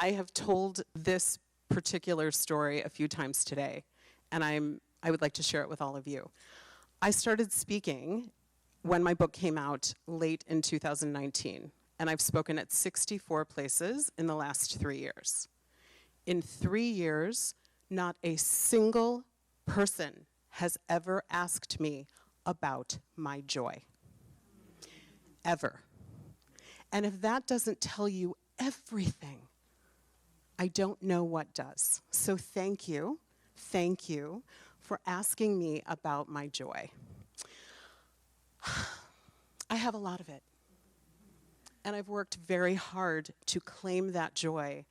I have told this particular story a few times today, and I would like to share it with all of you. I started speaking when my book came out late in 2019, and I've spoken at 64 places in the last 3 years. In 3 years, not a single person has ever asked me about my joy. Ever. And if that doesn't tell you everything, I don't know what does. So thank you for asking me about my joy. I have a lot of it. And I've worked very hard to claim that joy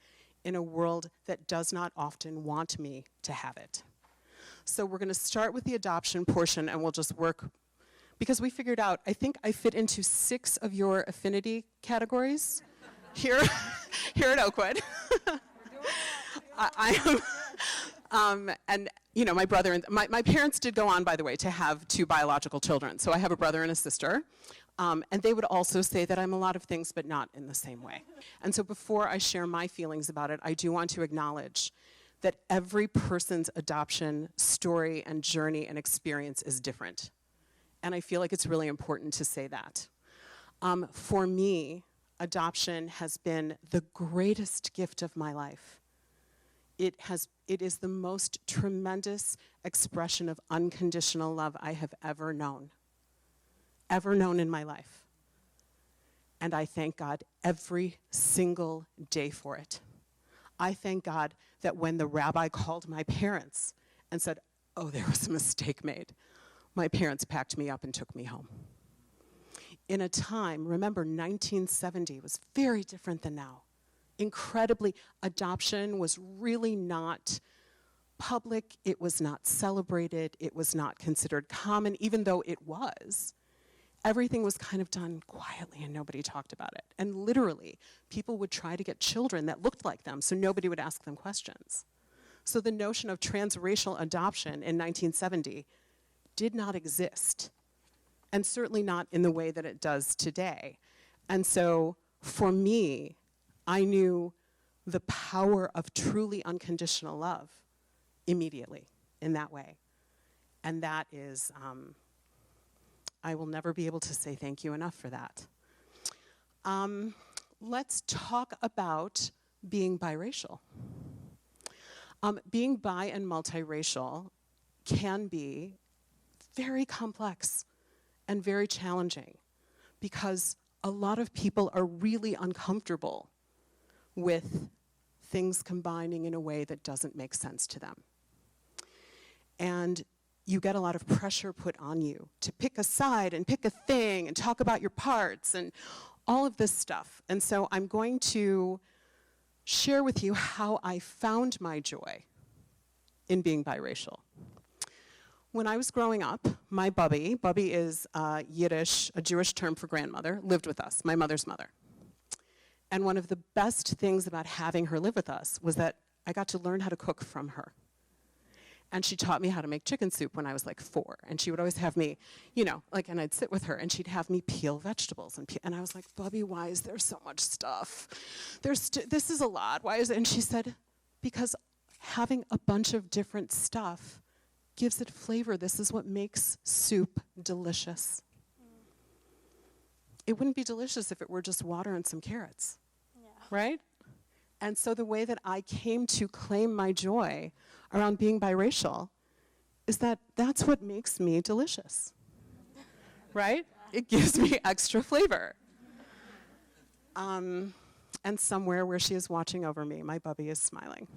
in a world that does not often want me to have it. So we're going to start with the adoption portion, and we'll just work, because we figured out, I think I fit into 6 of your affinity categories here, here at Oakwood. I am, and you know, my brother and my parents did go on, by the way, to have 2 biological children. So I have a brother and a sister, and they would also say that I'm a lot of things, but not in the same way. And so before I share my feelings about it, I do want to acknowledge that every person's adoption story and journey and experience is different. And I feel like it's really important to say that. For me, adoption has been the greatest gift of my life. It is the most tremendous expression of unconditional love I have ever known in my life. And I thank God every single day for it. I thank God that when the rabbi called my parents and said, oh, there was a mistake made, my parents packed me up and took me home. In a time, remember, 1970 was very different than now. Incredibly, adoption was really not public, it was not celebrated, it was not considered common, even though it was. Everything was kind of done quietly and nobody talked about it. And literally, people would try to get children that looked like them so nobody would ask them questions. So the notion of transracial adoption in 1970 did not exist, and certainly not in the way that it does today. And so for me, I knew the power of truly unconditional love immediately in that way. And that is, I will never be able to say thank you enough for that. Let's talk about being biracial. Being bi and multiracial can be very complex and very challenging because a lot of people are really uncomfortable with things combining in a way that doesn't make sense to them. And you get a lot of pressure put on you to pick a side and pick a thing and talk about your parts and all of this stuff. And so I'm going to share with you how I found my joy in being biracial. When I was growing up, my Bubby is Yiddish, a Jewish term for grandmother, lived with us, my mother's mother. And one of the best things about having her live with us was that I got to learn how to cook from her. And she taught me how to make chicken soup when I was like 4. And she would always have me, you know, like, and I'd sit with her and she'd have me peel vegetables. And I was like, Bubby, why is there so much stuff? This is a lot. Why is it? And she said, because having a bunch of different stuff gives it flavor. This is what makes soup delicious. It wouldn't be delicious if it were just water and some carrots, right? And so the way that I came to claim my joy around being biracial is that that's what makes me delicious, right? It gives me extra flavor. And somewhere where she is watching over me, my Bubby is smiling.